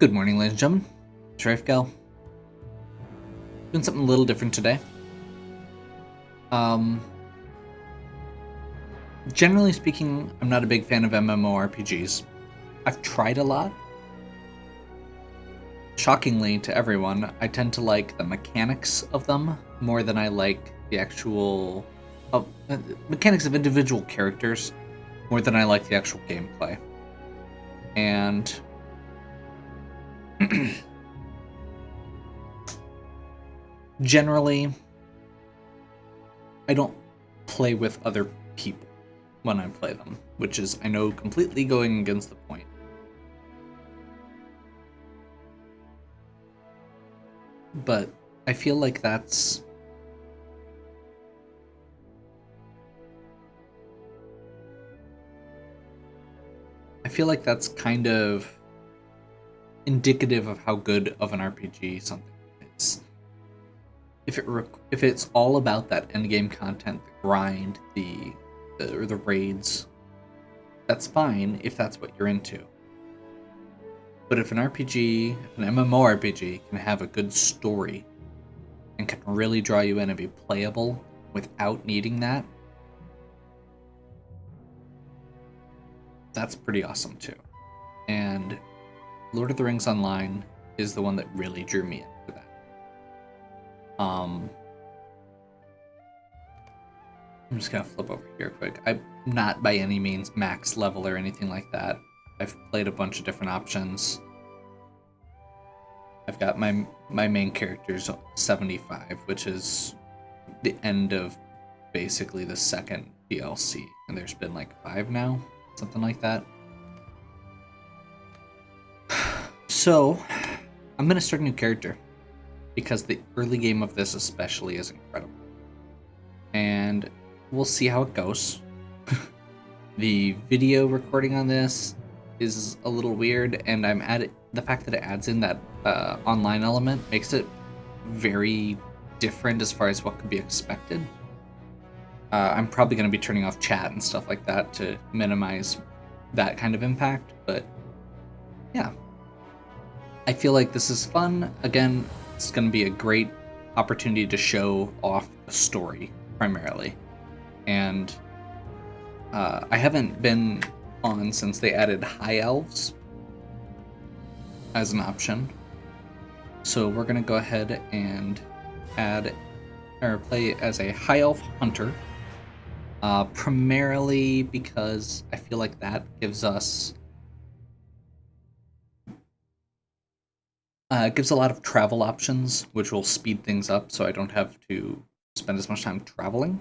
Good morning, ladies and gentlemen. It's Rafegal. Doing something a little different today. Generally speaking, I'm not a big fan of MMORPGs. I've tried a lot. Shockingly to everyone, I tend to like the mechanics of them more than I like the actual mechanics of individual characters more than I like the actual gameplay. And generally, I don't play with other people when I play them, which is, I know, completely going against the point. But I feel like that's kind of indicative of how good of an RPG something is. If it's all about that endgame content, the grind, the raids, that's fine if that's what you're into. But if an MMORPG can have a good story and can really draw you in and be playable without needing that, that's pretty awesome too. And Lord of the Rings Online is the one that really drew me into that. I'm just gonna flip over here quick. I'm not by any means max level or anything like that. I've played a bunch of different options. I've got my main character's 75, which is the end of basically the second DLC, and there's been like 5 now, something like that. So, I'm gonna start a new character because the early game of this especially is incredible. And we'll see how it goes. The video recording on this is a little weird, and the fact that it adds in that online element makes it very different as far as what could be expected. I'm probably going to be turning off chat and stuff like that to minimize that kind of impact, but yeah. I feel like this is fun. Again, it's going to be a great opportunity to show off the story primarily. And I haven't been on since they added High Elves as an option. So we're going to go ahead and play as a High Elf Hunter. Primarily because I feel like that gives us gives a lot of travel options, which will speed things up so I don't have to spend as much time traveling.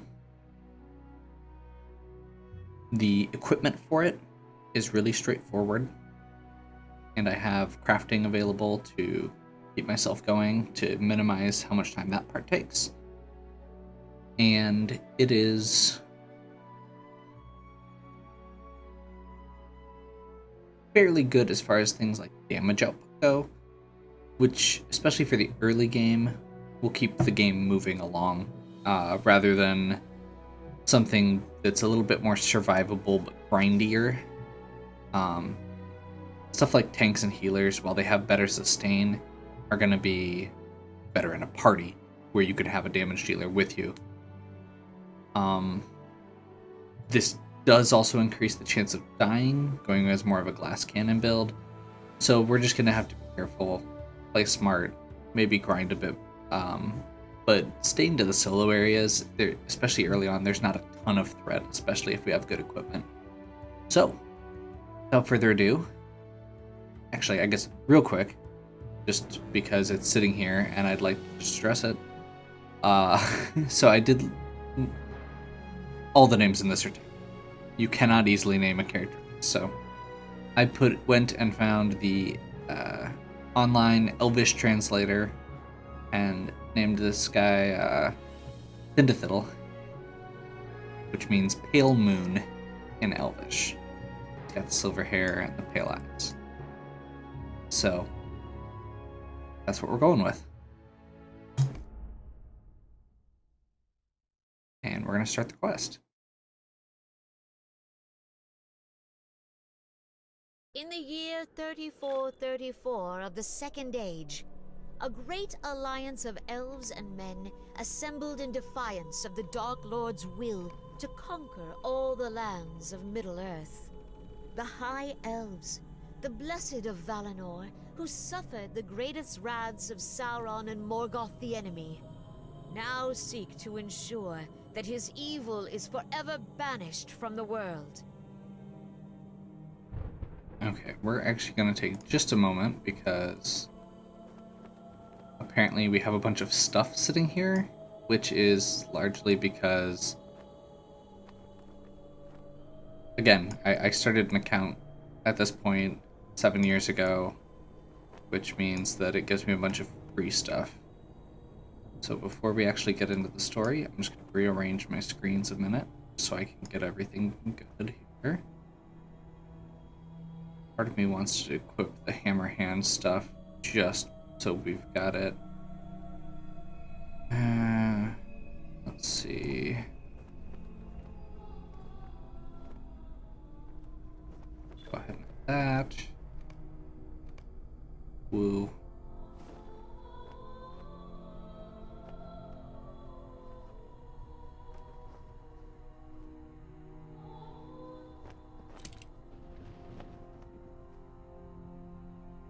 The equipment for it is really straightforward, and I have crafting available to keep myself going to minimize how much time that part takes. And it is fairly good as far as things like damage output go, which, especially for the early game, will keep the game moving along, rather than something that's a little bit more survivable but grindier. Stuff like tanks and healers, while they have better sustain, are going to be better in a party where you could have a damage dealer with you. This does also increase the chance of dying, going as more of a glass cannon build. So we're just going to have to be careful, play smart, maybe grind a bit, but stay into the solo areas, especially early on. There's not a ton of threat, especially if we have good equipment. So, without further ado, actually, I guess real quick, just because it's sitting here and I'd like to stress it. So I did all the names in this are taken. You cannot easily name a character, so I went and found the online Elvish translator and named this guy Thindithidel, which means pale moon in Elvish. He's got the silver hair and the pale eyes. So that's what we're going with. And we're going to start the quest. It is 1 a.m. in the morning. The sun is just rising. The air is thick with the scent of fresh flowers. The In the year 3434 of the Second Age, a great alliance of elves and men assembled in defiance of the Dark Lord's will to conquer all the lands of Middle-earth. The High Elves, the Blessed of Valinor, who suffered the greatest wraths of Sauron and Morgoth the enemy, now seek to ensure that his evil is forever banished from the world. Okay, we're actually going to take just a moment because apparently we have a bunch of stuff sitting here, which is largely because, again, I started an account at this point 7 years ago, which means that it gives me a bunch of free stuff. So before we actually get into the story, I'm just going to rearrange my screens a minute so I can get everything good here. Part of me wants to equip the hammer hand stuff just so we've got it. Let's see. Go ahead and do that. Woo.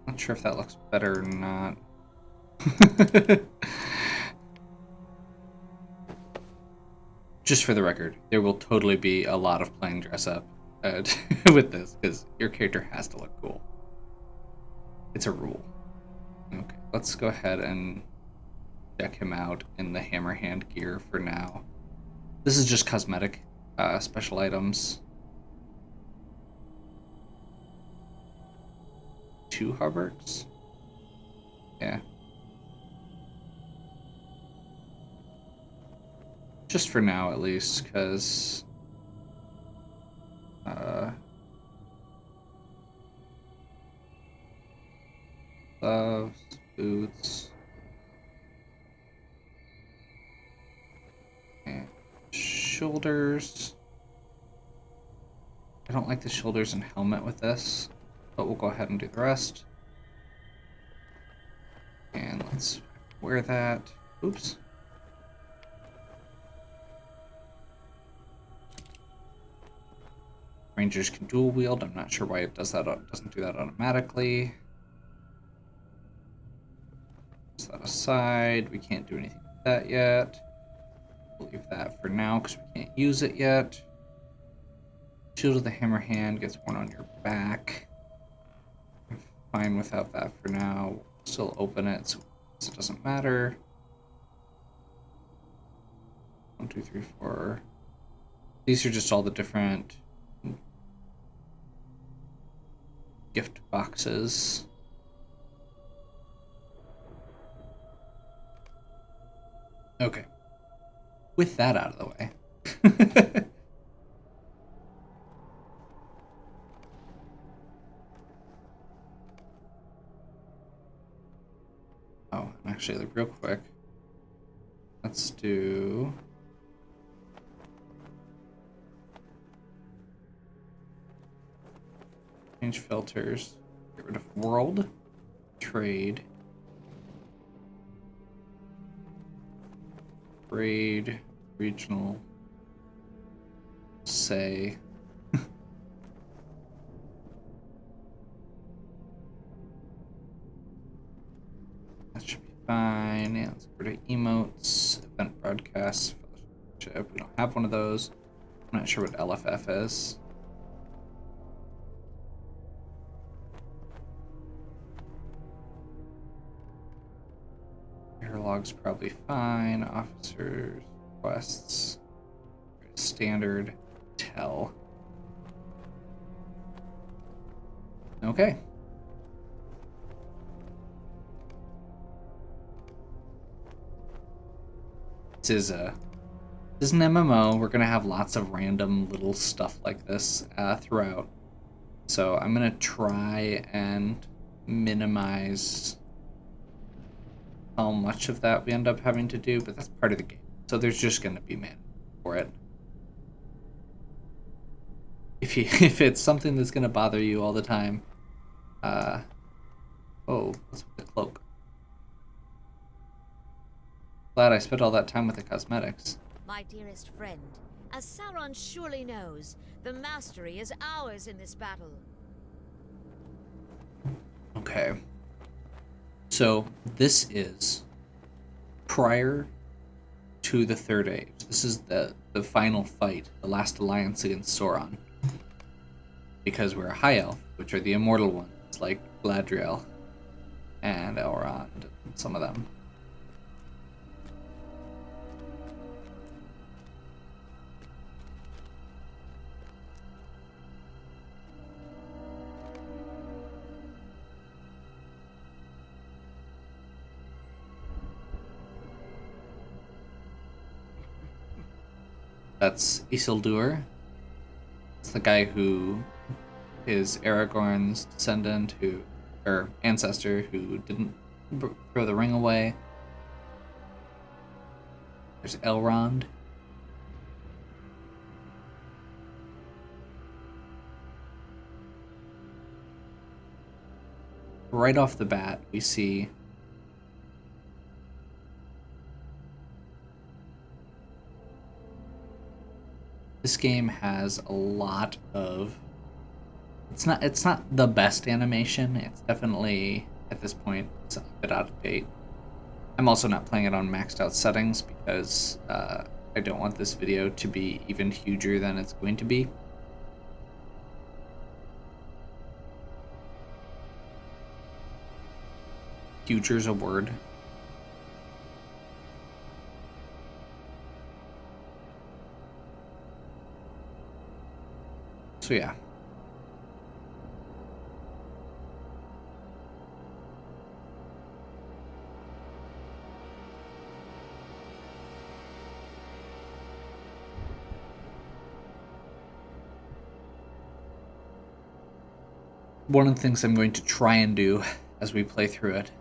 Not sure if that looks better or not. Just for the record, there will totally be a lot of playing dress up with this, because your character has to look cool. It's a rule. Okay, let's go ahead and check him out in the hammer hand gear for now. This is just cosmetic special items. 2 hauberks? Yeah. Just for now, at least, because gloves, boots, and shoulders. I don't like the shoulders and helmet with this, but we'll go ahead and do the rest. And let's wear that. Oops. Rangers can dual wield. I'm not sure why it does that. Doesn't do that automatically. Set that aside. We can't do anything with that yet. We'll leave that for now because we can't use it yet. Shield of the Hammer Hand gets worn on your back. I'm fine without that for now. We'll still open it, so it doesn't matter. 1, 2, 3, 4. These are just all the different gift boxes. Okay. With that out of the way. Oh, actually, like, real quick, let's do change filters, get rid of world, trade, regional, say. That should be fine. Yeah, let's go to emotes, event broadcasts, fellowship. We don't have one of those. I'm not sure what LFF is. Log's probably fine. Officers, quests, standard, tell. Okay. This is an MMO. We're gonna have lots of random little stuff like this throughout. So I'm gonna try and minimize how much of that we end up having to do, but that's part of the game. So there's just going to be man for it. If it's something that's going to bother you all the time, Oh, what's with the cloak? Glad I spent all that time with the cosmetics. My dearest friend, as Sauron surely knows, the mastery is ours in this battle. Okay. So, this is prior to the Third Age. This is the final fight, the last alliance against Sauron. Because we're a High Elf, which are the immortal ones, like Galadriel and Elrond, and some of them. That's Isildur. It's the guy who is Aragorn's descendant, or ancestor, who didn't throw the ring away. There's Elrond. Right off the bat, we see this game has a lot of it's not the best animation. It's definitely at this point it's a bit out of date. I'm also not playing it on maxed out settings because I don't want this video to be even huger than it's going to be. Huger's a word. So yeah. One of the things I'm going to try and do as we play through it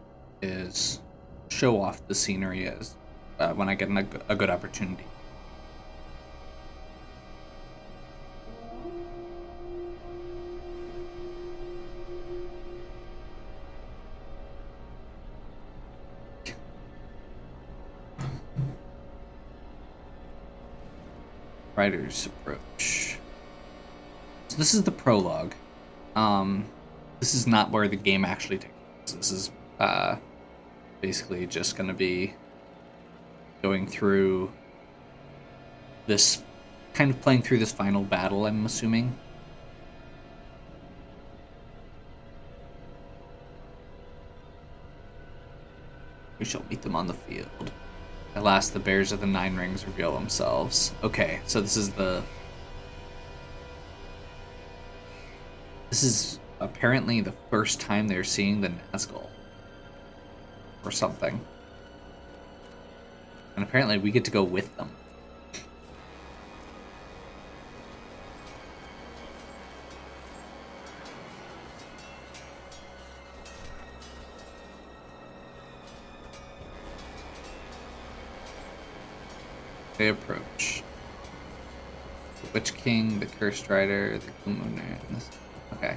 is show off the scenery as when I get a good opportunity. Rider's approach. So this is the prologue. This is not where the game actually takes place. This is basically just going to be going through this, kind of playing through this final battle, I'm assuming. We shall meet them on the field. At last, the bears of the Nine Rings reveal themselves. Okay, so this is apparently the first time they're seeing the Nazgul. Or something. And apparently we get to go with them. They approach. The Witch King, the Cursed Rider, the Gloomrunner. Okay.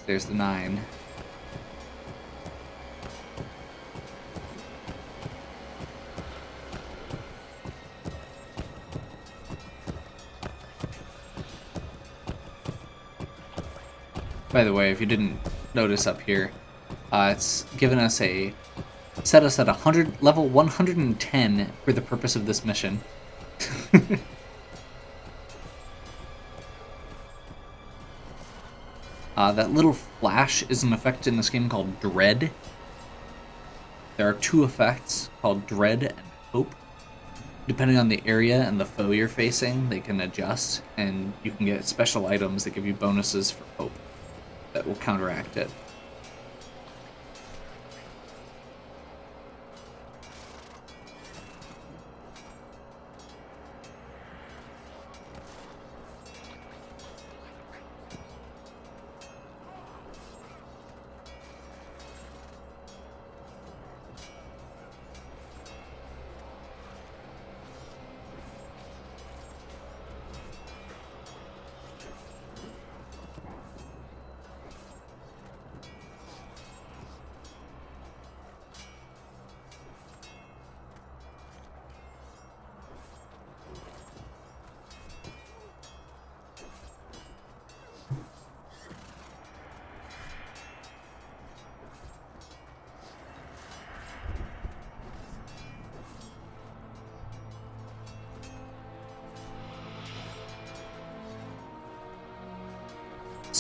There's the 9. By the way, if you didn't notice up here, it's given us set us at level 110 for the purpose of this mission. That little flash is an effect in this game called Dread. There are 2 effects called Dread and Hope. Depending on the area and the foe you're facing, they can adjust, and you can get special items that give you bonuses for Hope that will counteract it.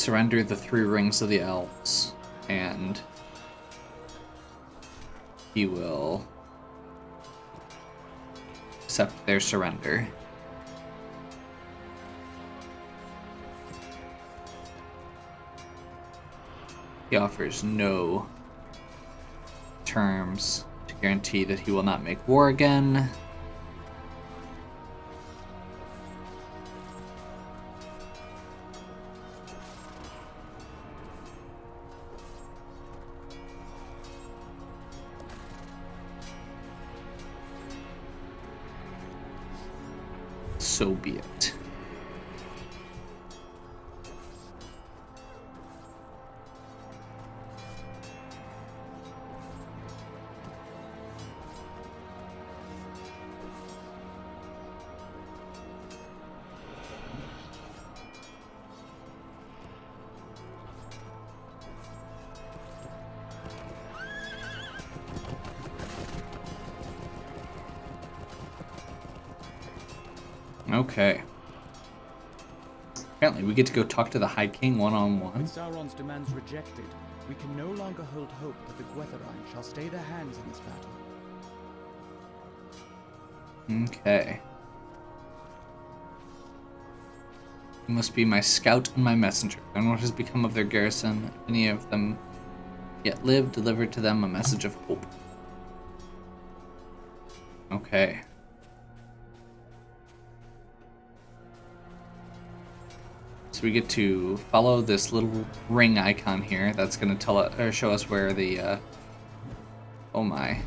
surrender the 3 rings of the elves, and he will accept their surrender. He offers no terms to guarantee that he will not make war again. So be it. Okay. Apparently, we get to go talk to the High King one-on-one. With Sauron's demands rejected, we can no longer hold hope that the Gwytharai shall stay their hands in this battle. Okay. You must be my scout and my messenger. And what has become of their garrison? Any of them yet live? Deliver to them a message of hope. Okay. So we get to follow this little ring icon here. That's going to tell it or show us where the. Oh my.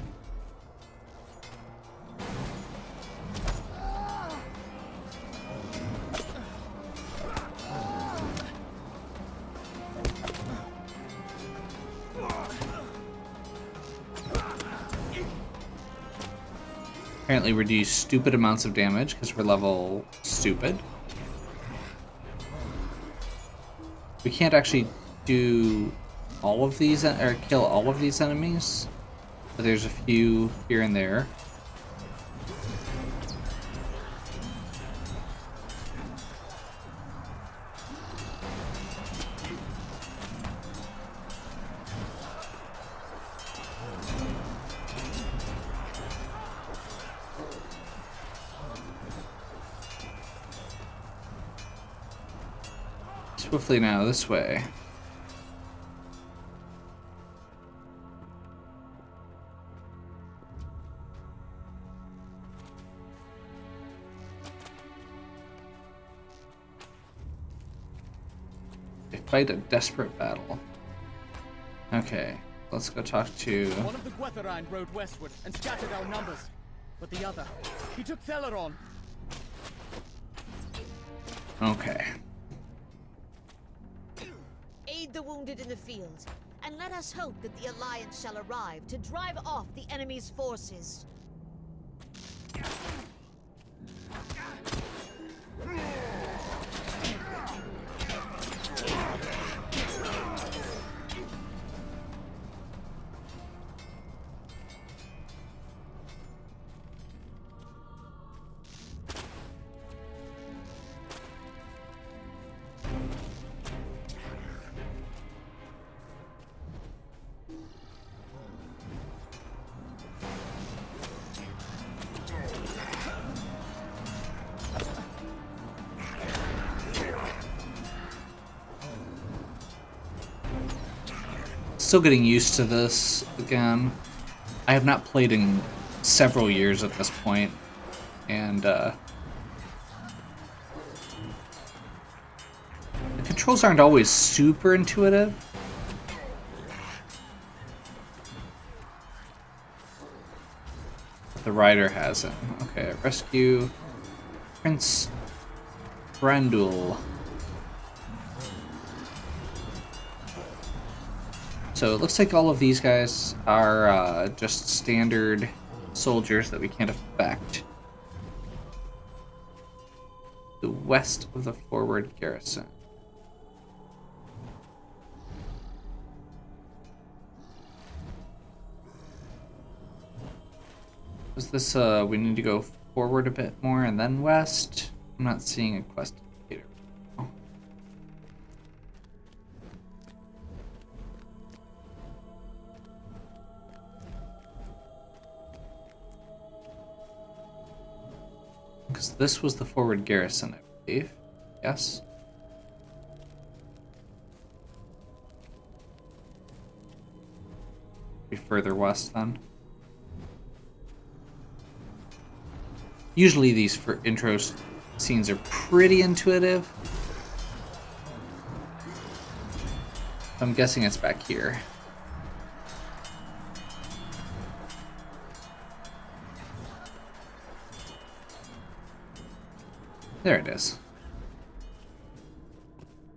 Apparently reduce stupid amounts of damage because we're level stupid. We can't actually do all of these or kill all of these enemies, but there's a few here and there. Swiftly now, this way. They fight a desperate battle. Okay, let's go talk to... One of the Gwytharai rode westward and scattered our numbers, but the other, he took Theleron. Okay. Aid the wounded in the field, and let us hope that the Alliance shall arrive to drive off the enemy's forces. Still getting used to this again. I have not played in several years at this point, and the controls aren't always super intuitive. But the rider has it. Okay, rescue Prince Brandul. So it looks like all of these guys are just standard soldiers that we can't affect. The west of the forward garrison. Is this, we need to go forward a bit more and then west? I'm not seeing a quest indicator. Oh. So this was the forward garrison, I believe. Yes. Be further west then. Usually these for intro scenes are pretty intuitive. I'm guessing it's back here. There it is.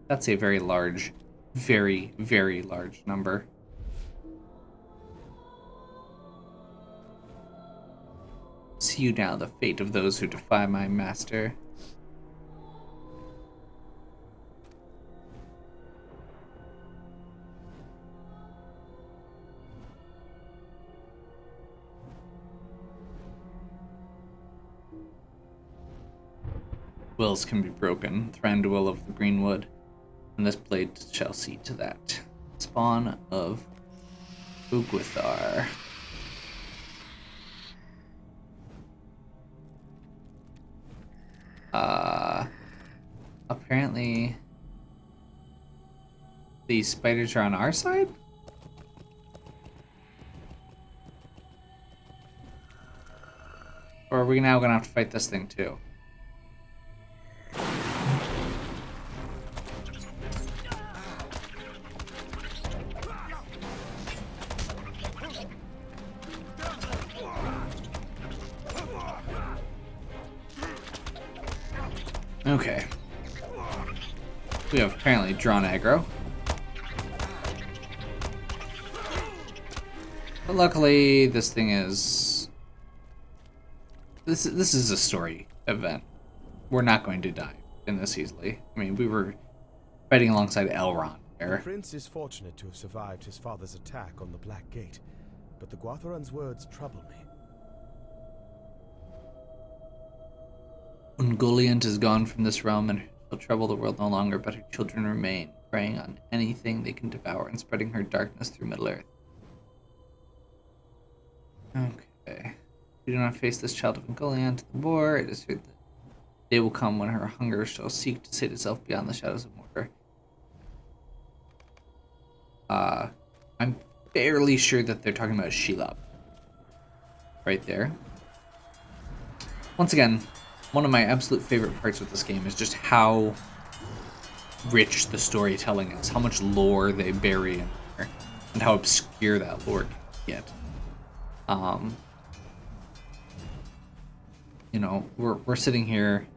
That's a very large, very, very large number. See you now, the fate of those who defy my master. Wills can be broken, Thranduil of the Greenwood, and this blade shall see to that. Spawn of Ugwithar. Apparently these spiders are on our side? Or are we now gonna have to fight this thing too? Okay. We have apparently drawn aggro. But luckily, this thing is... This is a story event. We're not going to die in this easily. I mean, we were fighting alongside Elrond The there. prince is fortunate to have survived his father's attack on the Black Gate, but the Guatharan's words trouble me. Ungoliant is gone from this realm and will trouble the world no longer, but her children remain, preying on anything they can devour and spreading her darkness through Middle-earth. Okay. We do not face this child of Ungoliant at the war. It is feared that the day will come when her hunger shall seek to sate itself beyond the shadows of Mordor. I'm fairly sure that they're talking about Shelob. Right there. Once again, one of my absolute favorite parts with this game is just how rich the storytelling is, how much lore they bury in there, and how obscure that lore can get. You know, we're sitting here.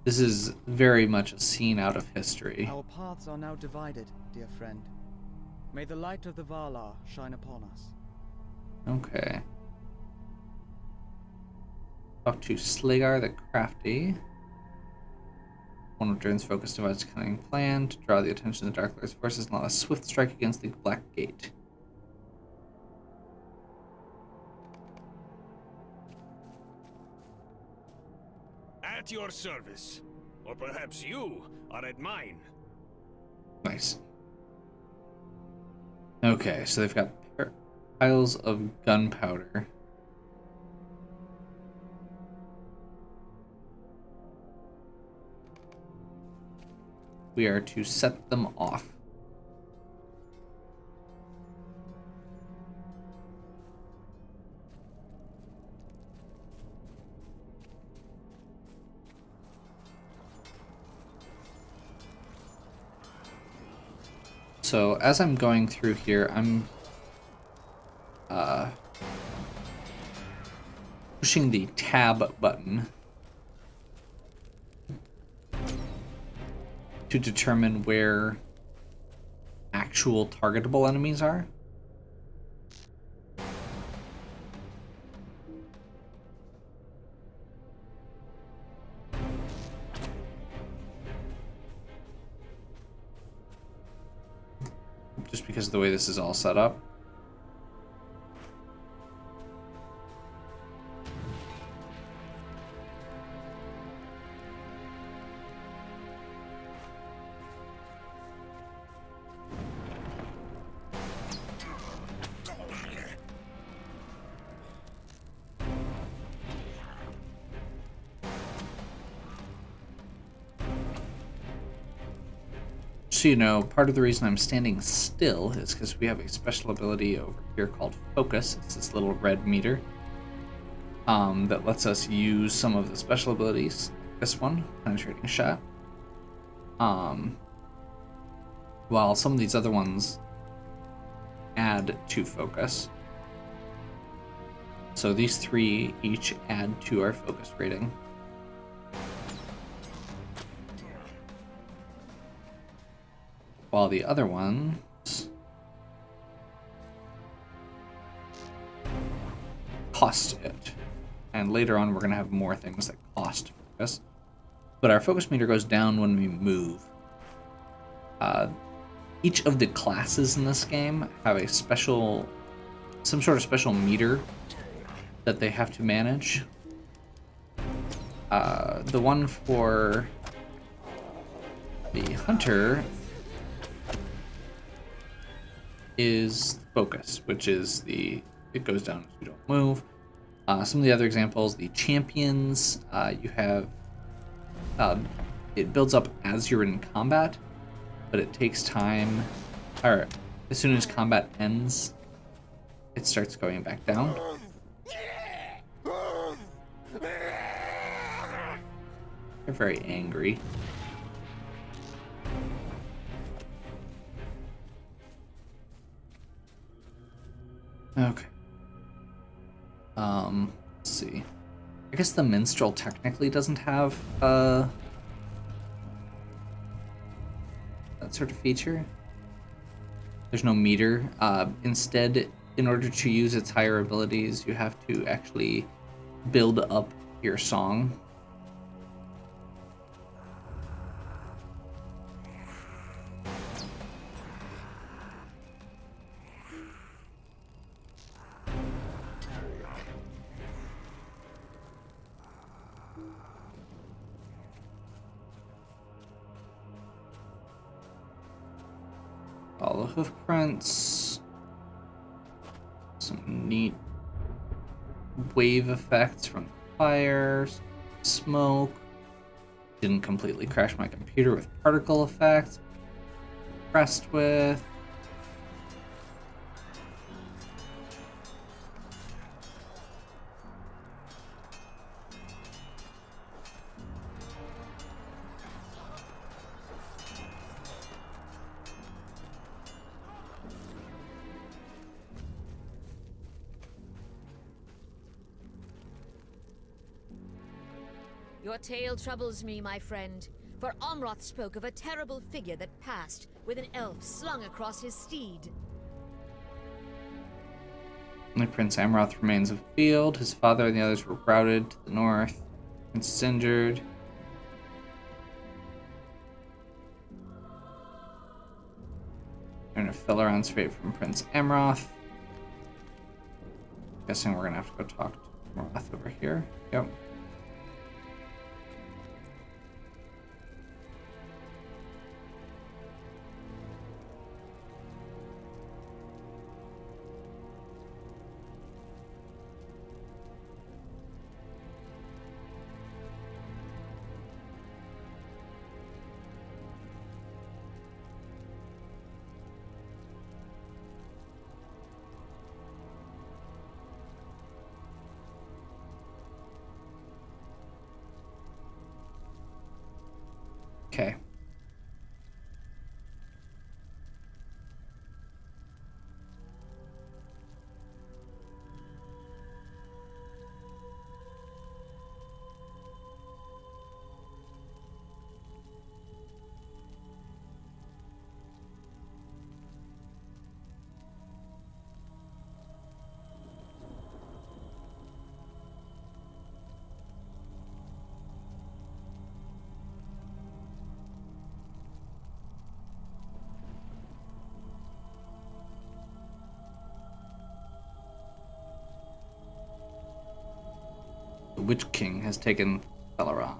This is very much a scene out of history. Our paths are now divided, dear friend. May the light of the Valar shine upon us. Okay. Talk to Slagar the Crafty. One of Durin's focus devised a cunning plan to draw the attention of the Dark Lord's forces and allow a swift strike against the Black Gate. At your service. Or perhaps you are at mine. Nice. Okay, so they've got piles of gunpowder. We are to set them off. So as I'm going through here, I'm pushing the tab button to determine where actual targetable enemies are. Just because of the way this is all set up. just so you know, part of the reason I'm standing still is because we have a special ability over here called Focus. It's this little red meter that lets us use some of the special abilities. This one, Penetrating Shot. While some of these other ones add to Focus. So these three each add to our Focus rating. While the other ones cost it. And later on we're going to have more things that cost Focus. But our Focus meter goes down when we move. Each of the classes in this game have a some sort of special meter that they have to manage. The one for the Hunter is Focus, which is it goes down as you don't move. Some of the other examples, the Champions, you have, it builds up as you're in combat, but it takes time, or as soon as combat ends, it starts going back down. They're very angry. Okay. Let's see. I guess the Minstrel technically doesn't have that sort of feature. There's no meter. Instead, in order to use its higher abilities, you have to actually build up your song. All the hoof prints. Some neat wave effects from fire, smoke. Didn't completely crash my computer with particle effects. Impressed with. Your tale troubles me, my friend, for Amroth spoke of a terrible figure that passed with an elf slung across his steed. Only Prince Amroth remains of the field. His father and the others were routed to the north. Prince is injured. Learn a Felron's fate from Prince Amroth. Guessing we're gonna have to go talk to Amroth over here. Yep. Okay. The Witch King has taken Felron.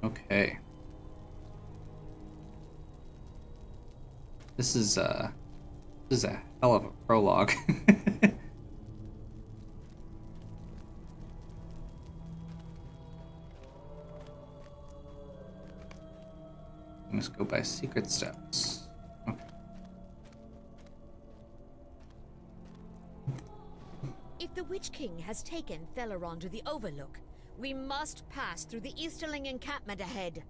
Okay. This is a hell of a prologue. things go by secret steps. Okay. If the Witch King has taken Theleron to the Overlook, we must pass through the Easterling encampment ahead.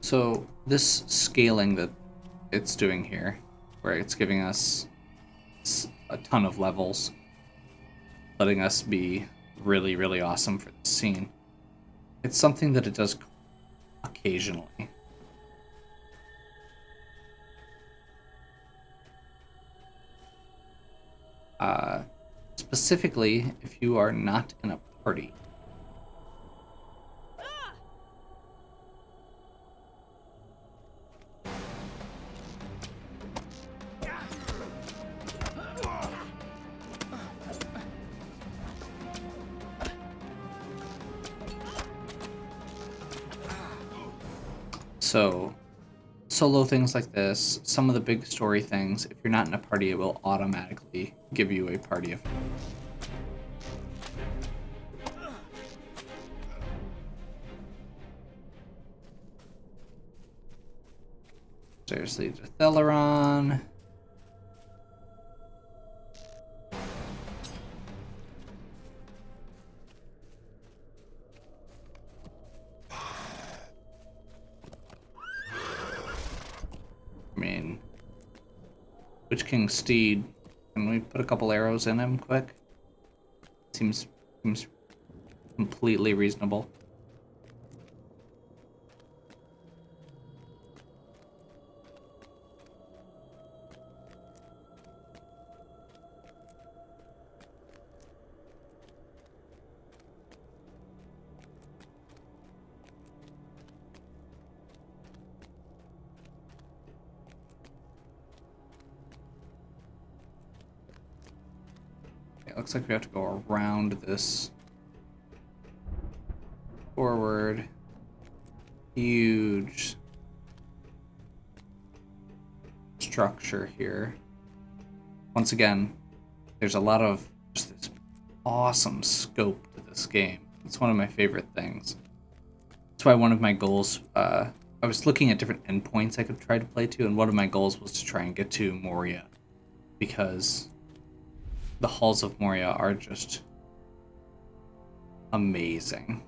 So this scaling that it's doing here, where it's giving us a ton of levels, letting us be really, really awesome for the scene. It's something that it does occasionally. Specifically, if you are not in a party. So, solo things like this, some of the big story things, if you're not in a party, it will automatically give you a party of. Seriously, to Theleron. I mean, Witch King Steed. Can we put a couple arrows in him quick? Seems completely reasonable. It looks like we have to go around this forward. Huge structure here. Once again, there's a lot of just this awesome scope to this game. It's one of my favorite things. That's why one of my goals, I was looking at different endpoints I could try to play to, and one of my goals was to try and get to Moria, because the halls of Moria are just amazing.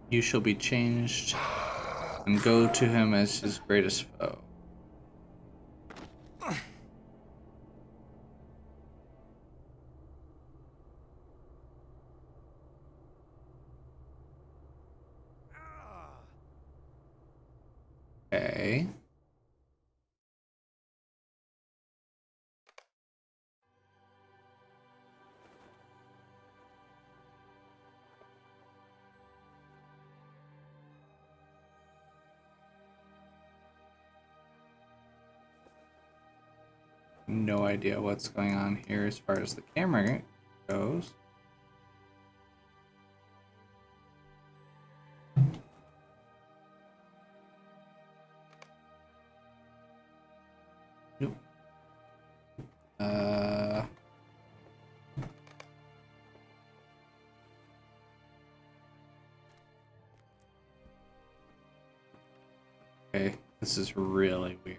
You shall be changed and go to him as his greatest foe. Okay. No idea what's going on here as far as the camera goes. Nope. Okay, this is really weird.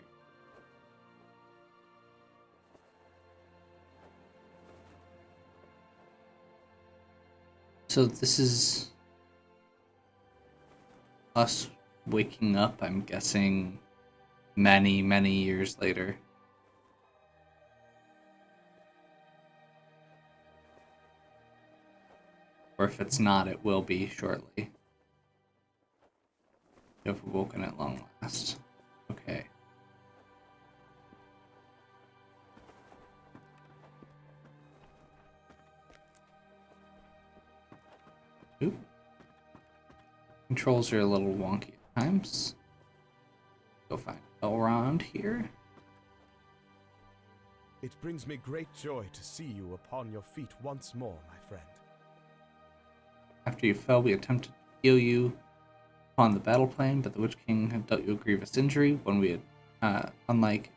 So this is us waking up, I'm guessing, many, many years later. Or if it's not, it will be shortly. You have awoken at long last. Okay. Oop. Controls are a little wonky at times. Go find Elrond here. It brings me great joy to see you upon your feet once more, my friend. After you fell, we attempted to heal you upon the battle plane, but the Witch King had dealt you a grievous injury, one we had, unlike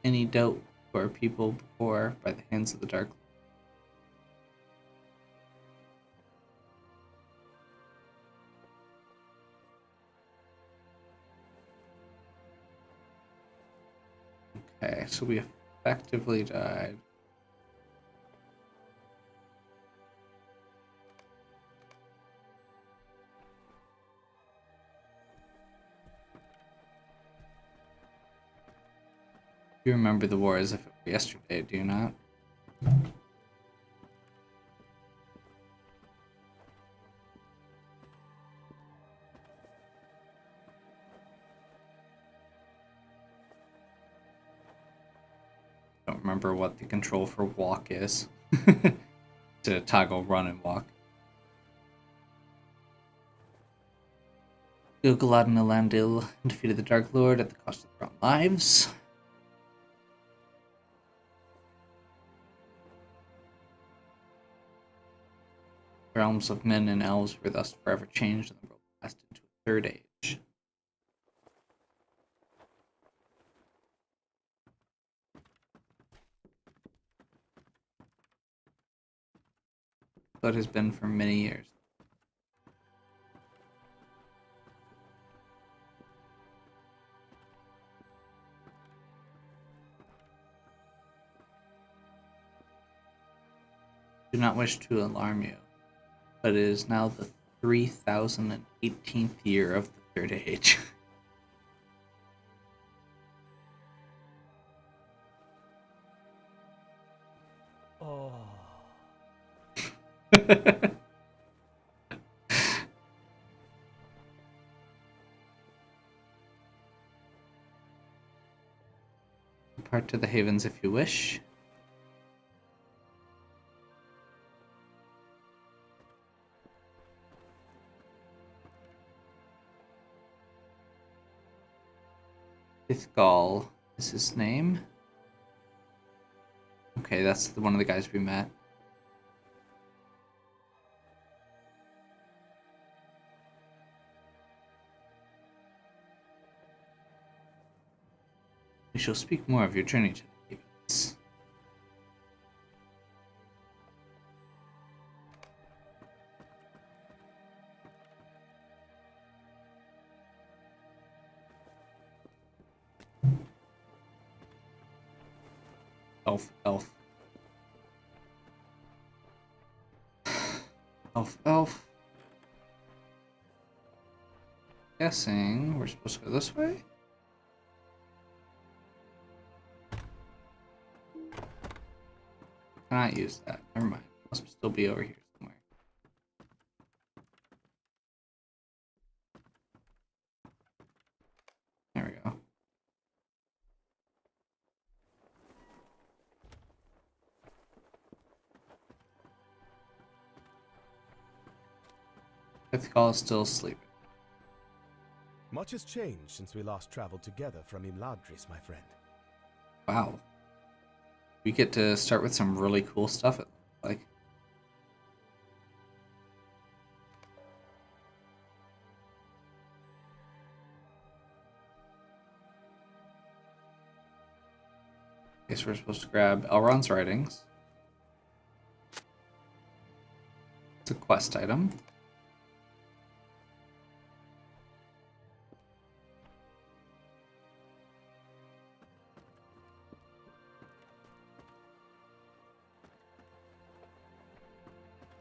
any dealt to our people before by the hands of the Dark Lord. Okay, so we effectively died. You remember the war as if it were yesterday, do you not? Don't remember what the control for walk is. To toggle run and walk. Gil-galad and Elandil defeated the Dark Lord at the cost of their own lives. The realms of men and elves were thus forever changed, and the world passed into a third age. So it has been for many years. Do not wish to alarm you, but it is now the 3018th year of the Third Age. Oh. Depart to the havens if you wish. Ithgal is his name. Okay, that's one of the guys we met. We shall speak more of your journey to the havens. Elf. Guessing we're supposed to go this way? Cannot use that. Never mind. Must still be over here somewhere. There we go. Ithgal is still sleeping. Much has changed since we last traveled together from Imladris, my friend. Wow. We get to start with some really cool stuff, it looks like. Guess we're supposed to grab Elrond's writings. It's a quest item.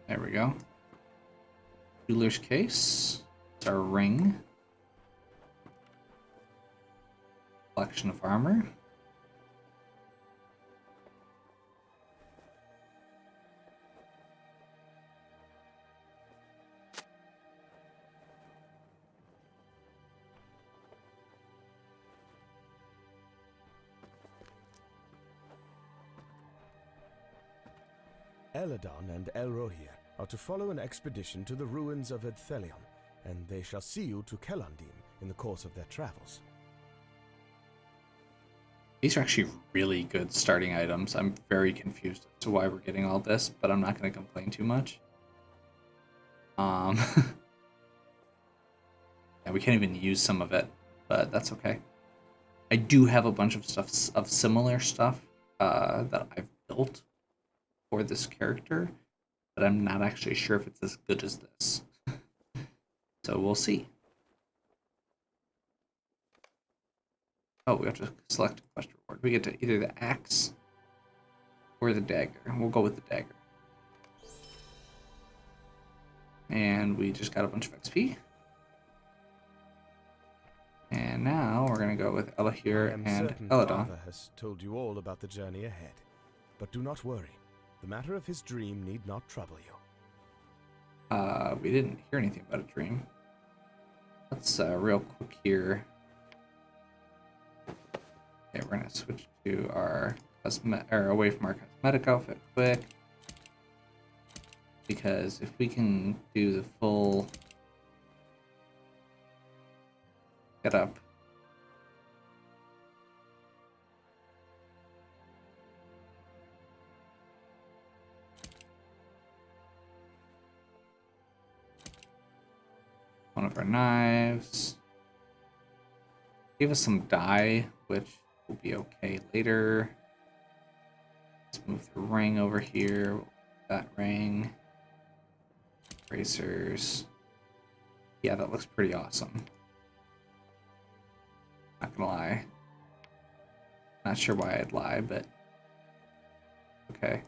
There we go. Jeweler's case. It's our ring. Collection of armor. Eladon and Elrohir are to follow an expedition to the ruins of Edthelion, and they shall see you to Kelandim in the course of their travels. These are actually really good starting items. I'm very confused as to why we're getting all this, but I'm not going to complain too much. Yeah, we can't even use some of it, but that's okay. I do have a bunch of similar stuff that I've built for this character, but I'm not actually sure if it's as good as this. So we'll see. Oh, we have to select a quest reward. We get to either the axe or the dagger. We'll go with the dagger. And we just got a bunch of XP. And now we're going to go with Elahir and Eladon. Father has told you all about the journey ahead. But do not worry. The matter of his dream need not trouble you. We didn't hear anything about a dream. Let's real quick here. Okay, we're gonna switch to our away from our cosmetic outfit quick, because if we can do the full get up. One of our knives. Give us some dye, which will be okay later. Let's move the ring over here. That ring. Bracers. Yeah, that looks pretty awesome. Not gonna lie. Not sure why I'd lie, but okay.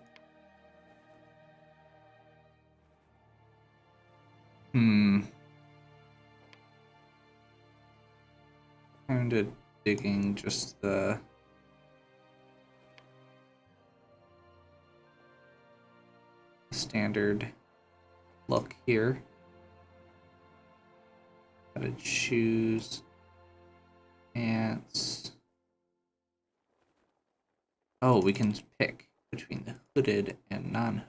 Kind of digging just the standard look here. Added shoes, pants. Oh, we can pick between the hooded and non-hooded.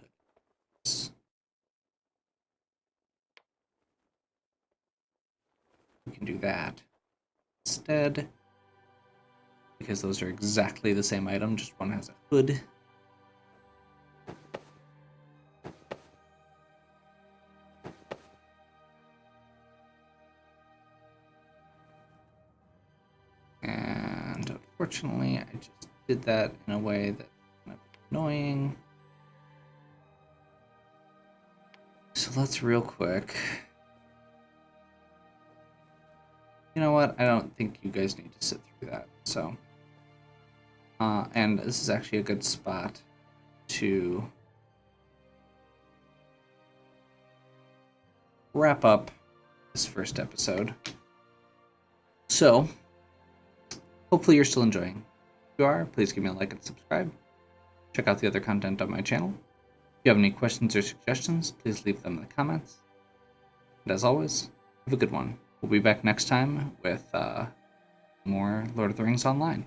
We can do that instead, because those are exactly the same item, just one has a hood. And unfortunately, I just did that in a way that's kind of annoying. So let's real quick. You know what? I don't think you guys need to sit through that. So, and this is actually a good spot to wrap up this first episode. So, hopefully you're still enjoying. If you are, please give me a like and subscribe. Check out the other content on my channel. If you have any questions or suggestions, please leave them in the comments. And as always, have a good one. We'll be back next time with more Lord of the Rings Online.